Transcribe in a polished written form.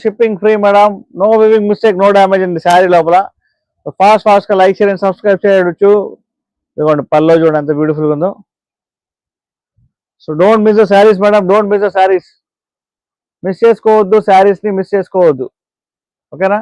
Shipping free madam, no weaving mistake, no damage ఉంది శారీ లోపల. ఫాస్ట్గా లైక్ షేర్ అండ్ సబ్స్క్రైబ్ చేయొచ్చు. ఇదిగోండి పల్లో చూడండి ఎంత బ్యూటిఫుల్గా ఉందో. So don't miss the saris madam, don't miss the saris. Miss చేసుకోవద్దు, శారీస్ని మిస్ చేసుకోవద్దు. ఓకేనా?